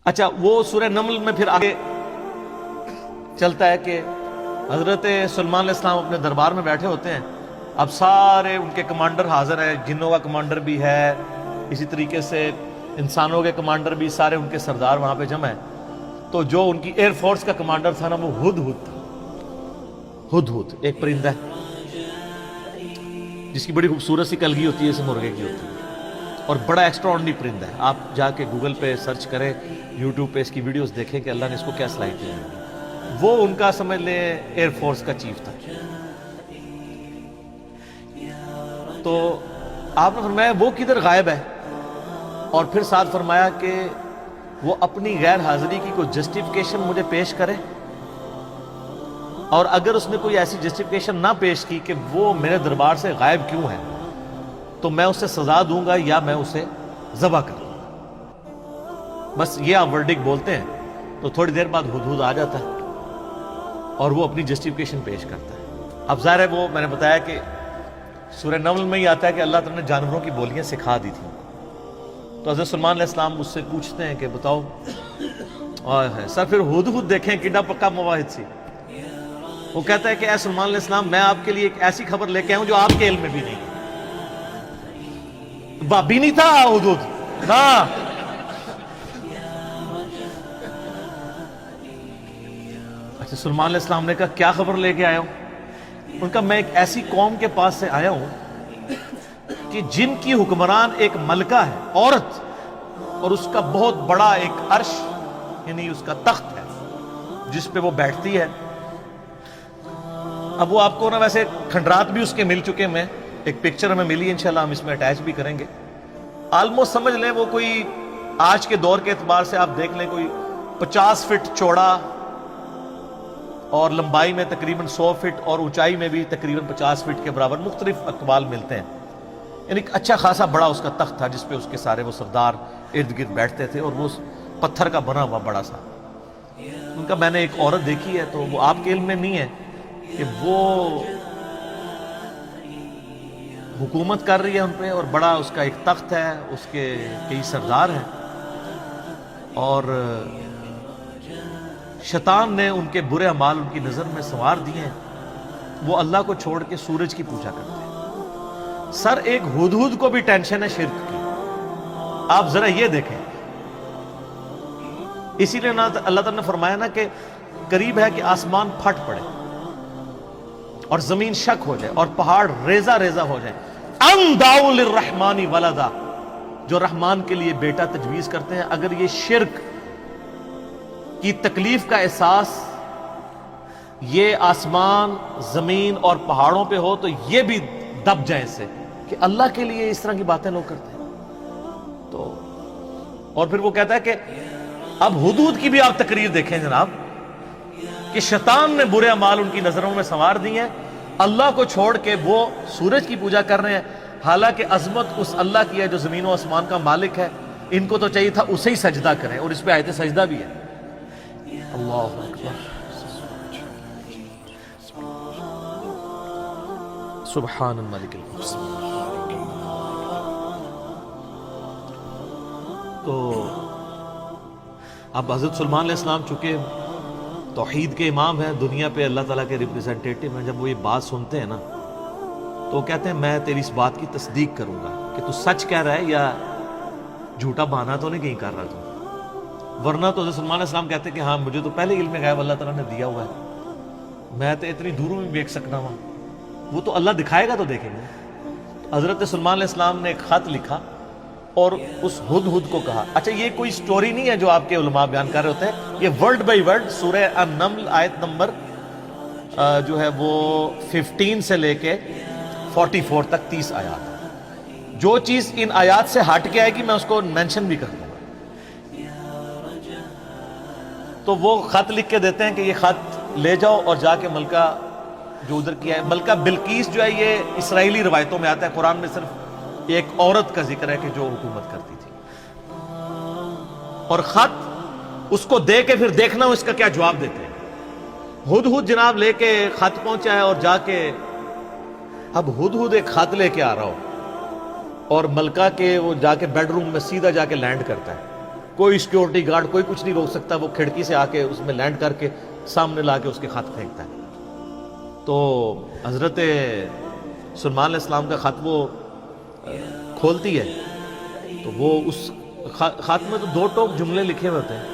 اچھا وہ سورہ نمل میں پھر آگے چلتا ہے کہ حضرت سلمان علیہ السلام اپنے دربار میں بیٹھے ہوتے ہیں. اب سارے ان کے کمانڈر حاضر ہیں, جنوں کا کمانڈر بھی ہے, اسی طریقے سے انسانوں کے کمانڈر بھی, سارے ان کے سردار وہاں پہ جمع ہیں. تو جو ان کی ایئر فورس کا کمانڈر تھا نا, وہ ہدہد تھا. ہدہد ایک پرندہ ہے جس کی بڑی خوبصورت سی کلگی ہوتی ہے, جیسے مرغے کی ہوتی ہے, اور بڑا ایکسٹرا آرڈنری پرندہ ہے. آپ جا کے گوگل پہ سرچ کریں, یوٹیوب پہ اس کی ویڈیوز دیکھیں کہ اللہ نے اس کو کیا صلاحیت دی. وہ ان کا سمجھ لیں ایئر فورس کا چیف تھا. تو آپ نے فرمایا وہ کدھر غائب ہے, اور پھر ساتھ فرمایا کہ وہ اپنی غیر حاضری کی کوئی جسٹیفیکیشن مجھے پیش کرے, اور اگر اس نے کوئی ایسی جسٹیفیکیشن نہ پیش کی کہ وہ میرے دربار سے غائب کیوں ہے, تو میں اسے سزا دوں گا یا میں اسے ذبح کر دوں گا. بس یہ آپ ورڈک بولتے ہیں تو تھوڑی دیر بعد ہدہد آ جاتا ہے اور وہ اپنی جسٹیفیکیشن پیش کرتا ہے. اب ظاہر ہے وہ میں نے بتایا کہ سورہ نمل میں ہی آتا ہے کہ اللہ تعالیٰ نے جانوروں کی بولیاں سکھا دی تھیں. تو حضرت سلمان علیہ السلام اس سے پوچھتے ہیں کہ بتاؤ سر پھر ہدہد دیکھیں کڈا پکا مواحد سی. وہ کہتا ہے کہ اے سلمان علیہ السلام, میں آپ کے لیے ایک ایسی خبر لے کے آؤں جو آپ کے علم میں بھی نہیں. بابی نہیں تھا ہدہد نا. اچھا سلمان علیہ السلام نے کہا کیا خبر لے کے آیا ہوں؟ ان کا میں ایک ایسی قوم کے پاس سے آیا ہوں کہ جن کی حکمران ایک ملکہ ہے, عورت, اور اس کا بہت بڑا ایک عرش یعنی اس کا تخت ہے جس پہ وہ بیٹھتی ہے. اب وہ آپ کو نا ویسے کھنڈرات بھی اس کے مل چکے, میں ایک پکچر ہمیں ملی, انشاءاللہ ہم اس میں اٹیچ بھی کریں گے. آلموسٹ سمجھ لیں وہ کوئی آج کے دور کے اعتبار سے آپ دیکھ لیں کوئی 50 فٹ چوڑا اور لمبائی میں تقریباً 100 فٹ اور اونچائی میں بھی تقریباً 50 فٹ کے برابر, مختلف اقوال ملتے ہیں. یعنی ایک اچھا خاصا بڑا اس کا تخت تھا جس پہ اس کے سارے وہ سردار ارد گرد بیٹھتے تھے, اور وہ پتھر کا بنا ہوا بڑا سا. ان کا میں نے ایک عورت دیکھی ہے, تو وہ آپ کے علم میں نہیں ہے کہ وہ حکومت کر رہی ہے ان پہ, اور بڑا اس کا ایک تخت ہے, اس کے کئی سردار ہیں, اور شیطان نے ان کے برے اعمال ان کی نظر میں سنوار دیے ہیں. وہ اللہ کو چھوڑ کے سورج کی پوجا کرتے ہیں. سر ایک ہدہد کو بھی ٹینشن ہے شرک کی, آپ ذرا یہ دیکھیں. اسی لیے اللہ تعالیٰ نے فرمایا نا کہ قریب ہے کہ آسمان پھٹ پڑے اور زمین شک ہو جائے اور پہاڑ ریزہ ریزہ ہو جائے. ان دعوا للرحمن ولدا, جو رحمان کے لیے بیٹا تجویز کرتے ہیں, اگر یہ شرک کی تکلیف کا احساس یہ آسمان زمین اور پہاڑوں پہ ہو تو یہ بھی دب جائیں سے کہ اللہ کے لیے اس طرح کی باتیں لوگ کرتے ہیں. تو اور پھر وہ کہتا ہے کہ اب ہدہد کی بھی آپ تقریر دیکھیں جناب, کہ شیطان نے برے اعمال ان کی نظروں میں سنوار دی ہیں, اللہ کو چھوڑ کے وہ سورج کی پوجا کر رہے ہیں, حالانکہ عظمت اس اللہ کی ہے جو زمین و آسمان کا مالک ہے. ان کو تو چاہیے تھا اسے ہی سجدہ کریں, اور اس پہ آیت سجدہ بھی ہے. اللہ اکبر, سبحان الملک المقصد. تو اب حضرت سلمان علیہ السلام چکے توحید کے امام ہیں, دنیا پہ اللہ تعالیٰ کے ریپریزنٹیٹیو ہیں. جب وہ یہ بات سنتے ہیں نا تو کہتے ہیں میں تیری اس بات کی تصدیق کروں گا کہ تو سچ کہہ رہا ہے یا جھوٹا بہانا تو نہیں کہیں کر رہا تو. ورنہ تو حضرت سلمان علیہ السلام کہتے ہیں کہ ہاں مجھے تو پہلے علم غیب اللہ تعالیٰ نے دیا ہوا ہے, میں تو اتنی دوروں میں دیکھ سکنا ہوں. وہ تو اللہ دکھائے گا تو دیکھیں گے. حضرت سلمان علیہ السلام نے ایک خط لکھا اور اس ہدہد کو کہا. اچھا یہ کوئی سٹوری نہیں ہے جو آپ کے علماء بیان کر رہے ہوتے ہیں, یہ ورڈ بائی ورڈ سورہ النمل آیت نمبر جو ہے وہ 15 سے لے کے 44 تک 30 آیات. جو چیز ان آیات سے ہٹ کے آئے گی میں اس کو مینشن بھی کر دوں گا. تو وہ خط لکھ کے دیتے ہیں کہ یہ خط لے جاؤ اور جا کے ملکہ جو ادھر کیا ہے, ملکہ بلقیس جو ہے یہ اسرائیلی روایتوں میں آتا ہے, قرآن میں صرف ایک عورت کا ذکر ہے کہ جو حکومت کرتی تھی. اور خط اس کو دے کے پھر دیکھنا اس کا کیا جواب دیتے ہیں. ہدہد جناب لے کے خط پہنچا ہے, اور جا کے اب ہدہد ایک خط لے کے آ رہا ہو اور ملکہ کے وہ جا کے بیڈ روم میں سیدھا جا کے لینڈ کرتا ہے. کوئی سیکورٹی گارڈ کوئی کچھ نہیں روک سکتا، وہ کھڑکی سے آ کے اس میں لینڈ کر کے سامنے لا کے اس کے خط پھینکتا ہے۔ تو حضرت سلیمان علیہ السلام کا خط وہ کھولتی ہے تو وہ اس خط میں تو 2 ٹوک جملے لکھے ہوتے ہیں،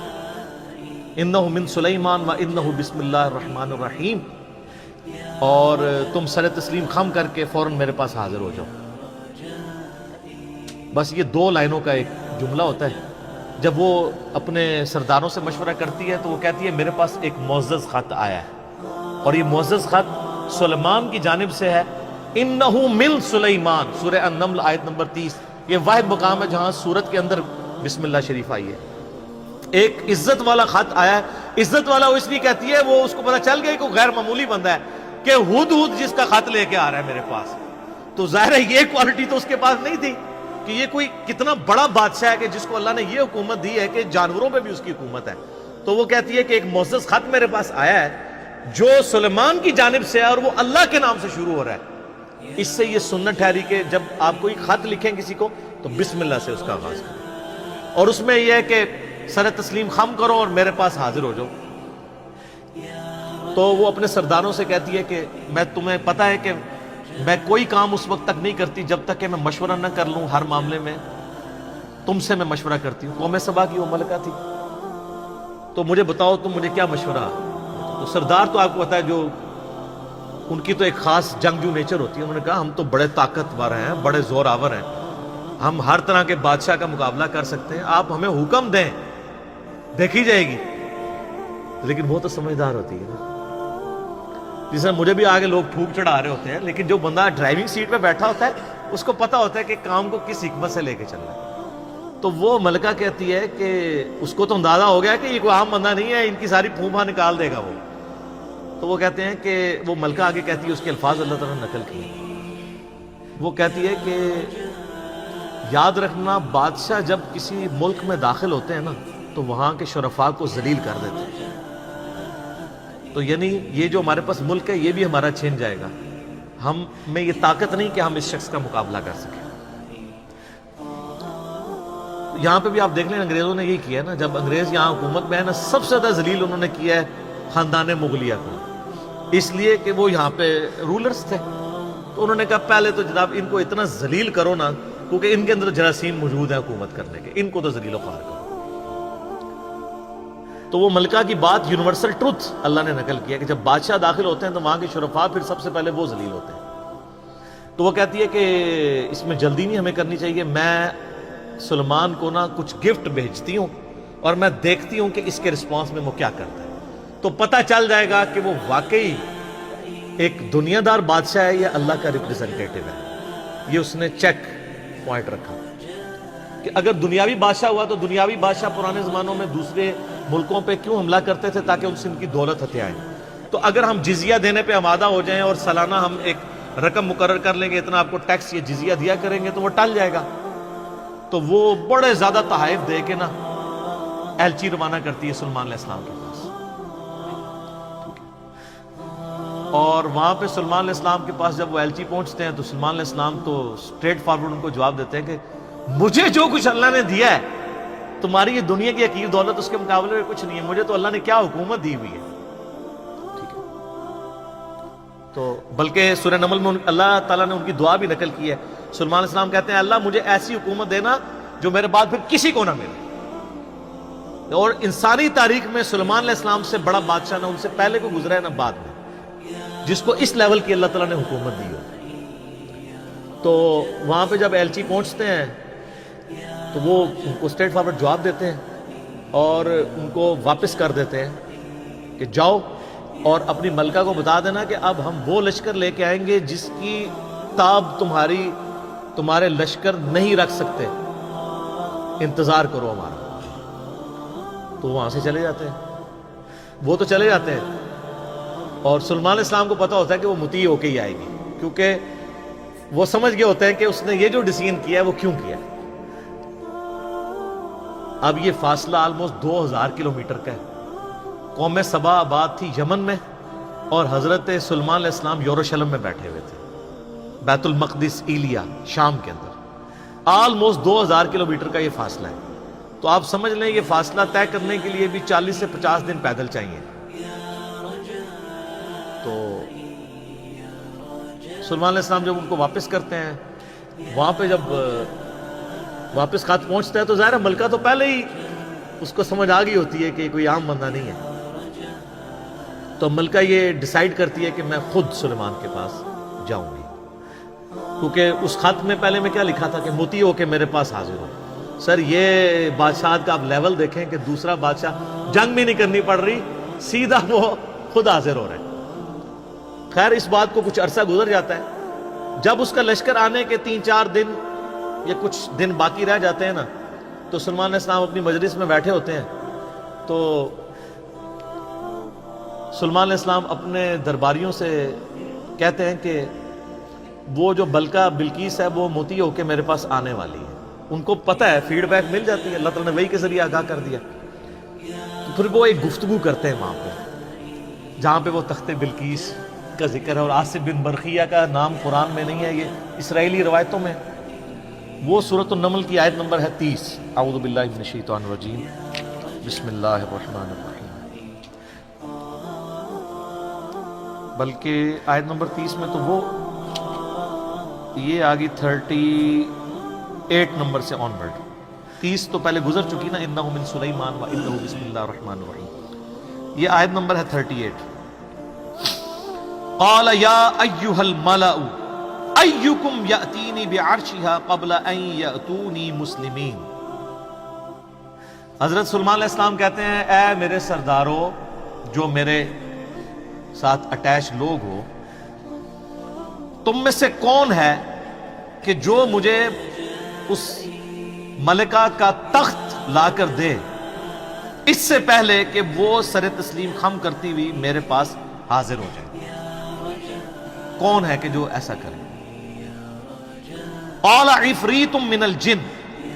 انہ من سلیمان و انہ بسم اللہ الرحمن الرحیم، اور تم سر تسلیم خم کر کے فوراً میرے پاس حاضر ہو جاؤ۔ بس یہ 2 لائنوں کا ایک جملہ ہوتا ہے۔ جب وہ اپنے سرداروں سے مشورہ کرتی ہے تو وہ کہتی ہے میرے پاس ایک معزز خط آیا ہے، اور یہ معزز خط سلیمان کی جانب سے ہے۔ انہو من سلیمان، سورہ النمل آیت نمبر 30، یہ واحد مقام ہے جہاں سورت کے اندر بسم اللہ شریف آئی ہے۔ ایک عزت والا خط آیا ہے۔ عزت والا وہ اس لیے کہتی ہے، وہ اس کو پتہ چل گیا کہ کوئی غیر معمولی بندہ ہے، کہ ہد جس کا خط لے کے آ رہا ہے میرے پاس، تو ظاہر ہے یہ کوالٹی تو اس کے پاس نہیں تھی کہ یہ کوئی کتنا بڑا بادشاہ ہے کہ جس کو اللہ نے یہ حکومت دی ہے کہ جانوروں پہ بھی اس کی حکومت ہے۔ تو وہ کہتی ہے کہ ایک معزز خط میرے پاس آیا ہے جو سلیمان کی جانب سے ہے، اور وہ اللہ کے نام سے شروع ہو رہا ہے۔ اس سے یہ سنت ٹھہری کہ جب آپ کوئی خط لکھیں کسی کو تو بسم اللہ سے اس کا آغاز کریں، اور اس میں یہ ہے کہ سر تسلیم خم کرو اور میرے پاس حاضر ہو جاؤ۔ تو وہ اپنے سرداروں سے کہتی ہے کہ میں تمہیں پتہ ہے کہ میں کوئی کام اس وقت تک نہیں کرتی جب تک کہ میں مشورہ نہ کر لوں، ہر معاملے میں تم سے میں مشورہ کرتی ہوں۔ قوم سبا کی وہ ملکہ تھی، تو مجھے بتاؤ تم مجھے کیا مشورہ۔ تو سردار تو آپ کو پتا ہے جو ان کی تو ایک خاص جنگجو نیچر ہوتی ہے، انہوں نے کہا ہم تو بڑے طاقتور ہیں، بڑے زور آور ہیں، ہم ہر طرح کے بادشاہ کا مقابلہ کر سکتے ہیں، آپ ہمیں حکم دیں، دیکھی جائے گی۔ لیکن وہ تو سمجھدار ہوتی ہے نا، جس میں مجھے بھی آگے لوگ پھونک چڑھا رہے ہوتے ہیں، لیکن جو بندہ ڈرائیونگ سیٹ پہ بیٹھا ہوتا ہے اس کو پتا ہوتا ہے کہ کام کو کس حکمت سے لے کے چلنا ہے۔ تو وہ ملکہ کہتی ہے کہ اس کو تو اندازہ ہو گیا کہ یہ کوئی عام بندہ نہیں ہے، ان کی ساری پھونپا نکال دے گا وہ۔ تو وہ کہتے ہیں کہ وہ ملکہ آگے کہتی ہے، اس کے الفاظ اللہ تعالیٰ نے نقل کیے، وہ کہتی ہے کہ یاد رکھنا بادشاہ جب کسی ملک میں داخل ہوتے ہیں نا تو وہاں کے شرفاء کو ذلیل کر دیتے ہیں، تو یعنی یہ جو ہمارے پاس ملک ہے یہ بھی ہمارا چھین جائے گا، ہم میں یہ طاقت نہیں کہ ہم اس شخص کا مقابلہ کر سکیں۔ یہاں پہ بھی آپ دیکھ لیں انگریزوں نے یہی کیا نا، جب انگریز یہاں حکومت میں ہے نا، سب سے زیادہ ذلیل انہوں نے کیا ہے خاندان مغلیہ کو، اس لیے کہ وہ یہاں پہ رولرز تھے۔ تو انہوں نے کہا پہلے تو جناب ان کو اتنا ذلیل کرو نا، کیونکہ ان کے اندر جراثیم موجود ہیں حکومت کرنے کے، ان کو تو ذلیل و خوار کرو۔ تو وہ ملکہ کی بات یونیورسل ٹروتھ اللہ نے نقل کیا کہ جب بادشاہ داخل ہوتے ہیں تو وہاں کے شرفاء پھر سب سے پہلے وہ ذلیل ہوتے ہیں۔ تو وہ کہتی ہے کہ اس میں جلدی نہیں ہمیں کرنی چاہیے، میں سلیمان کو نا کچھ گفٹ بھیجتی ہوں اور میں دیکھتی ہوں کہ اس کے رسپانس میں وہ کیا کرتا ہے، تو پتہ چل جائے گا کہ وہ واقعی ایک دنیا دار بادشاہ ہے یا اللہ کا ریپریزنٹیٹو ہے۔ یہ اس نے چیک پوائنٹ رکھا کہ اگر دنیاوی بادشاہ ہوا تو دنیاوی بادشاہ پرانے زمانوں میں دوسرے ملکوں پہ کیوں حملہ کرتے تھے؟ تاکہ ان سے ان کی دولت ہتھیائیں۔ تو اگر ہم جزیہ دینے پہ آمادہ ہو جائیں اور سالانہ ہم ایک رقم مقرر کر لیں گے اتنا آپ کو ٹیکس یا جزیہ دیا کریں گے تو وہ ٹل جائے گا۔ تو وہ بڑے زیادہ تحائف دے کے نا ایلچی روانہ کرتی ہے سلیمان علیہ السلام کے پاس، اور وہاں پہ سلیمان علیہ السلام کے پاس جب وہ ایلچی پہنچتے ہیں تو سلیمان علیہ السلام تو اسٹریٹ فارورڈ ان کو جواب دیتے ہیں کہ مجھے جو کچھ اللہ نے دیا ہے تمہاری یہ دنیا کی حقیر دولت اس کے مقابلے میں کچھ نہیں ہے، مجھے تو اللہ نے کیا حکومت دی ہوئی ہے۔ ٹھیک ہے، تو بلکہ سورہ نمل میں اللہ تعالیٰ نے ان کی دعا بھی نقل کی ہے۔ سلیمان علیہ السلام کہتے ہیں اللہ مجھے ایسی حکومت دینا جو میرے بعد پھر کسی کو نہ ملے، اور انسانی تاریخ میں سلیمان علیہ السلام سے بڑا بادشاہ نہ ان سے پہلے کو گزرا ہے نہ بعد میں جس کو اس لیول کی اللہ تعالیٰ نے حکومت دی ہو۔ تو وہاں پہ جب ایلچی پہنچتے ہیں تو وہ ان کو اسٹریٹ فارورڈ جواب دیتے ہیں اور ان کو واپس کر دیتے ہیں کہ جاؤ اور اپنی ملکہ کو بتا دینا کہ اب ہم وہ لشکر لے کے آئیں گے جس کی تاب تمہارے لشکر نہیں رکھ سکتے، انتظار کرو ہمارا۔ تو وہاں سے چلے جاتے ہیں، وہ تو چلے جاتے ہیں، اور سلیمان علیہ السلام کو پتہ ہوتا ہے کہ وہ مطیع ہو کے ہی آئے گی، کیونکہ وہ سمجھ گئے ہوتے ہیں کہ اس نے یہ جو ڈیسیژن کیا ہے وہ کیوں کیا ہے۔ اب یہ فاصلہ آلموسٹ 2000 کلومیٹر کا ہے۔ قوم سبا آباد تھی یمن میں اور حضرت سلیمان علیہ السلام یروشلم میں بیٹھے ہوئے تھے، بیت المقدس ایلیا شام کے اندر۔ آلموسٹ 2000 کلومیٹر کا یہ فاصلہ ہے۔ تو آپ سمجھ لیں یہ فاصلہ طے کرنے کے لیے بھی 40 سے 50 دن پیدل چاہیے. تو سلیمان علیہ السلام جب ان کو واپس کرتے ہیں، وہاں پہ جب واپس خط پہنچتا ہے تو ظاہر ہے ملکہ تو پہلے ہی اس کو سمجھ آ گئی ہوتی ہے کہ کوئی عام بندہ نہیں ہے. تو ملکہ یہ ڈیسائیڈ کرتی ہے کہ میں خود سلیمان کے پاس جاؤں گی، کیونکہ اس خط میں پہلے میں کیا لکھا تھا کہ موتی ہو کے میرے پاس حاضر ہو. سر یہ بادشاہت کا آپ لیول دیکھیں کہ دوسرا بادشاہ جنگ بھی نہیں کرنی پڑ رہی، سیدھا وہ خود حاضر ہو رہے ہیں. خیر اس بات کو کچھ عرصہ گزر جاتا ہے. جب اس کا لشکر آنے کے 3-4 دن یا کچھ دن باقی رہ جاتے ہیں نا، تو سلیمان علیہ السلام اپنی مجلس میں بیٹھے ہوتے ہیں. تو سلیمان علیہ السلام اپنے درباریوں سے کہتے ہیں کہ وہ جو بلقیس ہے وہ موتی ہو کے میرے پاس آنے والی ہے. ان کو پتہ ہے، فیڈ بیک مل جاتی ہے، اللہ تعالیٰ نے وحی کے ذریعے آگاہ کر دیا. تو پھر وہ ایک گفتگو کرتے ہیں وہاں پہ، جہاں پہ وہ تخت بلقیس کا ذکر ہے. اور آصف بن برخیہ کا نام قرآن میں نہیں ہے، یہ اسرائیلی روایتوں میں. وہ سورۃ النمل کی آیت نمبر ہے 30. اعوذ باللہ من الشیطان الرجیم، بسم اللہ الرحمن الرحیم. بلکہ آیت نمبر 30 میں تو وہ یہ آگی 38 نمبر سے آن ورڈ. 30 تو پہلے گزر چکی نا، انہ من سلیمان و انہ بسم اللہ الرحمن الرحیم. یہ آیت نمبر ہے 38. قال یا ایھا الملأ ایکم یأتینی بعرشها قبل ان یأتونی مسلمین. حضرت سلیمان علیہ السلام کہتے ہیں اے میرے سردارو، جو میرے ساتھ اٹیچ لوگ ہو، تم میں سے کون ہے کہ جو مجھے اس ملکہ کا تخت لا کر دے اس سے پہلے کہ وہ سر تسلیم خم کرتی ہوئی میرے پاس حاضر ہو جائے؟ کون ہے کہ جو ایسا کرے؟ قال عفریت من الجن.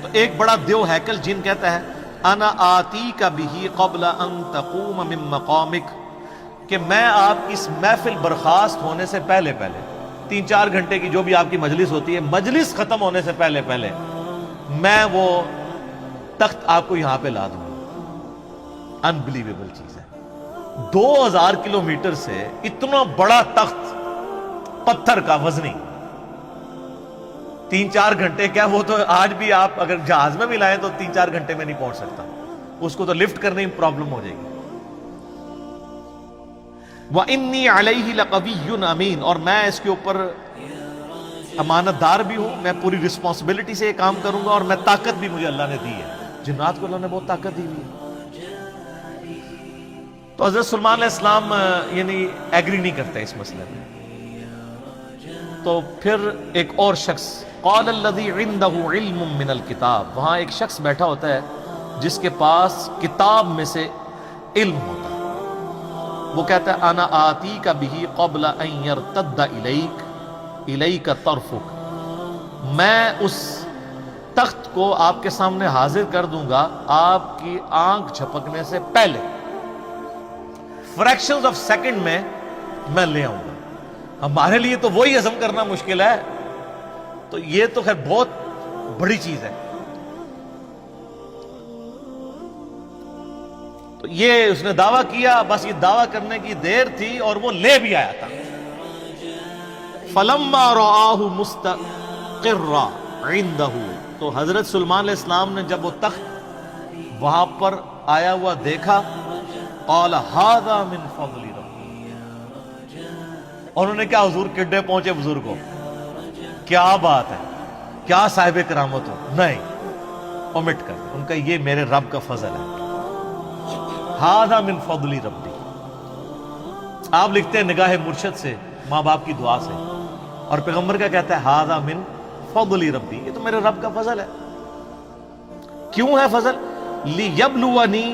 تو ایک بڑا دیو ہیکل جن کہتا ہے انا آتیک بہ قبل ان تقوم من مقامک، کہ میں آپ کی اس محفل برخاست ہونے سے پہلے 3-4 گھنٹے کی جو بھی آپ کی مجلس ہوتی ہے، مجلس ختم ہونے سے پہلے میں وہ تخت آپ کو یہاں پہ لا دوں گا. انبلیویبل چیز ہے. 2000 کلومیٹر سے اتنا بڑا تخت پتھر کا وزنی 3-4 گھنٹے کیا، وہ تو آج بھی آپ اگر جہاز میں بھی لائیں تو 3-4 گھنٹے میں نہیں پہنچ سکتا. اس کو تو لفٹ کرنے میں پرابلم ہو جائے گی. وَإِنِّي عَلَيْهِ لَقَوِيٌّ أَمِينٌ، اور میں اس کے اوپر امانت دار بھی ہوں، میں پوری رسپانسبلٹی سے یہ کام کروں گا، اور میں طاقت بھی مجھے اللہ نے دی ہے. جنات کو اللہ نے بہت طاقت دی ہوئی ہے. تو حضرت سلیمان علیہ السلام یعنی ایگری نہیں کرتے اس مسئلے میں. تو پھر ایک اور شخص، قال الذی عنده علم من الکتاب، وہاں ایک شخص بیٹھا ہوتا ہے جس کے پاس کتاب میں سے علم ہوتا ہے. وہ کہتا ہے انا آتیک بہ قبل ان یرتد الیک طرفک، میں اس تخت کو آپ کے سامنے حاضر کر دوں گا آپ کی آنکھ جھپکنے سے پہلے. فریکشنز آف سیکنڈ میں لے آؤں گا. ہمارے لیے تو وہی ہضم کرنا مشکل ہے، تو یہ تو خیر بہت بڑی چیز ہے. تو یہ اس نے دعویٰ کیا، بس یہ دعویٰ کرنے کی دیر تھی اور وہ لے بھی آیا تھا. فَلَمَّا رَآهُ مُسْتَقِرًّا عِندَهُ، تو حضرت سلیمان علیہ السلام نے جب وہ تخت وہاں پر آیا ہوا دیکھا، قَالَ هَذَا مِن فَضْلِ رَبِّي. انہوں نے کیا حضور کڈے پہنچے بزرگ کو، کیا بات ہے، کیا صاحب کرامت ہو. نہیں، اومٹ کر، ان کا یہ میرے رب کا فضل ہے. ہذا من فضل ربی. آپ لکھتے ہیں نگاہ مرشد سے، ماں باپ کی دعا سے، اور پیغمبر کا کہتا ہے ہذا من فضل ربی، یہ تو میرے رب کا فضل ہے. کیوں ہے فضل؟ لیبلونی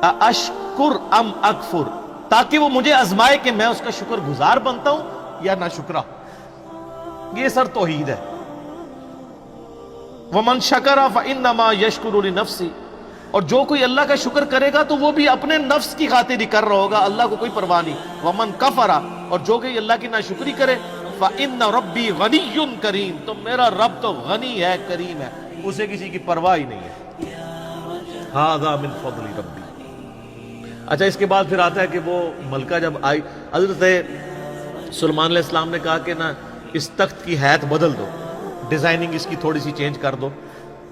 اشکر ام اکفر، تاکہ وہ مجھے آزمائے کہ میں اس کا شکر گزار بنتا ہوں یا نہ شکرا. یہ سر توحید ہے. ومن شکر فانما یشکر لنفسہ، اور جو کوئی اللہ کا شکر کرے گا تو وہ بھی اپنے نفس کی خاطر ہی کر رہا ہوگا، اللہ کو کوئی پرواہ نہیں. ومن کفر، اور جو کوئی اللہ کی ناشکری کرے، فإن ربی غنی کریم، تو میرا رب تو غنی ہے، کریم ہے، اسے کسی کی پرواہ ہی نہیں ہے. ھذا من فضل ربی۔ اچھا اس کے بعد پھر آتا ہے کہ وہ ملکہ جب آئی، حضرت سلیمان علیہ السلام نے کہا کہ نا اس تخت کی حیت بدل دو، ڈیزائننگ اس کی تھوڑی سی چینج کر دو،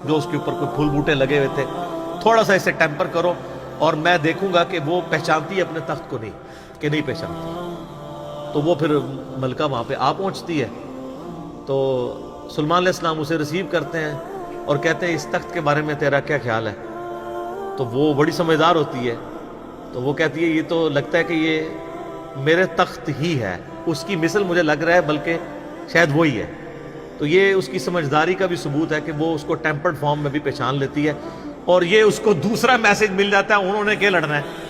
جو اس کے اوپر کوئی پھول بوٹے لگے ہوئے تھے تھوڑا سا اسے ٹیمپر کرو، اور میں دیکھوں گا کہ وہ پہچانتی ہے اپنے تخت کو نہیں کہ نہیں پہچانتی۔ تو وہ پھر ملکہ وہاں پہ آ پہنچتی ہے، تو سلیمان علیہ السلام اسے ریسیو کرتے ہیں اور کہتے ہیں اس تخت کے بارے میں تیرا کیا خیال ہے؟ تو وہ بڑی سمجھدار ہوتی ہے، تو وہ کہتی ہے یہ تو لگتا ہے کہ یہ میرے تخت ہی ہے، اس کی مثل مجھے لگ رہا ہے بلکہ شاید وہی ہے۔ تو یہ اس کی سمجھداری کا بھی ثبوت ہے کہ وہ اس کو ٹیمپرڈ فارم میں بھی پہچان لیتی ہے، اور یہ اس کو دوسرا میسج مل جاتا ہے انہوں نے کیا لڑنا ہے،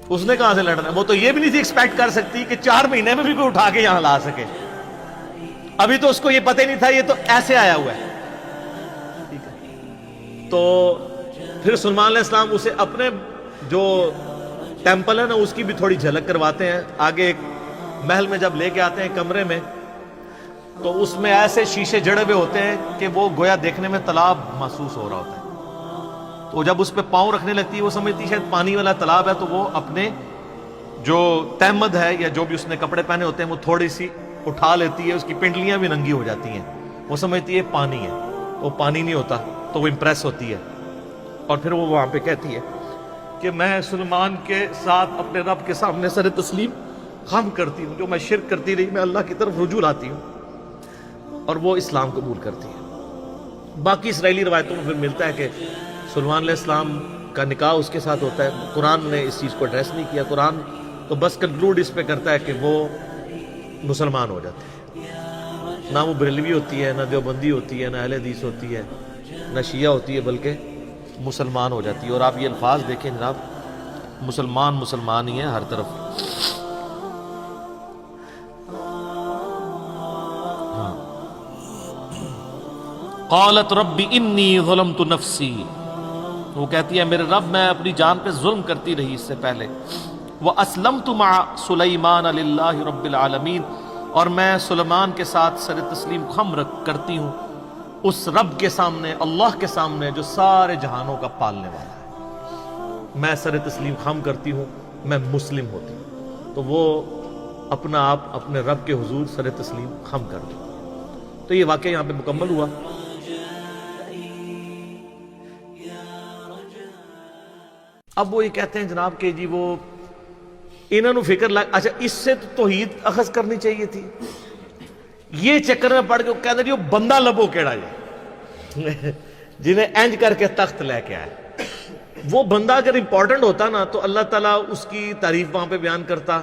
اس نے کہاں سے لڑنا ہے۔ وہ تو یہ بھی نہیں تھی ایکسپیکٹ کر سکتی کہ 4 مہینے میں بھی کوئی اٹھا کے یہاں لا سکے، ابھی تو اس کو یہ پتہ ہی نہیں تھا، یہ تو ایسے آیا ہوا ہے۔ تو پھر سلیمان علیہ السلام اسے اپنے جو ٹیمپل ہے نا اس کی بھی تھوڑی جھلک کرواتے ہیں۔ آگے ایک محل میں جب لے کے آتے ہیں کمرے میں، تو اس میں ایسے شیشے جڑے ہوئے ہوتے ہیں کہ وہ گویا دیکھنے میں تالاب محسوس ہو رہا ہوتا ہے۔ تو جب اس پہ پاؤں رکھنے لگتی ہے وہ سمجھتی ہے شاید پانی والا تالاب ہے، تو وہ اپنے جو تہمد ہے یا جو بھی اس نے کپڑے پہنے ہوتے ہیں وہ تھوڑی سی اٹھا لیتی ہے، اس کی پنڈلیاں بھی ننگی ہو جاتی ہیں، وہ سمجھتی ہے پانی ہے، وہ پانی نہیں ہوتا، تو وہ امپریس ہوتی ہے۔ اور پھر وہ وہاں پہ کہتی ہے کہ میں سلیمان کے ساتھ اپنے رب کے سامنے سر تسلیم خم کرتی ہوں، جو میں شرک کرتی رہی میں اللہ کی طرف رجوع لاتی ہوں، اور وہ اسلام قبول کرتی ہے۔ باقی اسرائیلی روایتوں میں پھر ملتا ہے کہ سلیمان علیہ السلام کا نکاح اس کے ساتھ ہوتا ہے۔ قرآن نے اس چیز کو ایڈریس نہیں کیا، قرآن تو بس کنکلوڈ اس پہ کرتا ہے کہ وہ مسلمان ہو جاتے ہیں، نہ وہ بریلوی ہوتی ہے، نہ دیوبندی ہوتی ہے، نہ اہل حدیث ہوتی ہے، نہ شیعہ ہوتی ہے، بلکہ مسلمان ہو جاتی ہے۔ اور آپ یہ الفاظ دیکھیں جناب، مسلمان مسلمان ہی ہیں ہر طرف۔ قالت رب انی ظلمت نفسی، وہ کہتی ہے میرے رب میں اپنی جان پہ ظلم کرتی رہی اس سے پہلے، واسلمت مع سلیمان للہ رب العالمین، اور میں سلیمان کے ساتھ سر تسلیم خم کرتی ہوں اس رب کے سامنے، اللہ کے سامنے جو سارے جہانوں کا پالنے والا ہے۔ میں سر تسلیم خم کرتی ہوں، میں مسلم ہوتی ہوں۔ تو وہ اپنا آپ اپنے رب کے حضور سر تسلیم خم کر دو۔ تو یہ واقعہ یہاں پہ مکمل ہوا۔ اب وہ یہ کہتے ہیں جناب کہ جی وہ انہوں نے فکر لگ، اچھا اس سے تو توحید اخذ کرنی چاہیے تھی، یہ چکر میں پڑ کے وہ کہتے ہیں وہ بندہ لبو کیڑا جی جنہیں اینج کر کے تخت لے کے آئے۔ وہ بندہ اگر امپورٹنٹ ہوتا نا تو اللہ تعالیٰ اس کی تعریف وہاں پہ بیان کرتا،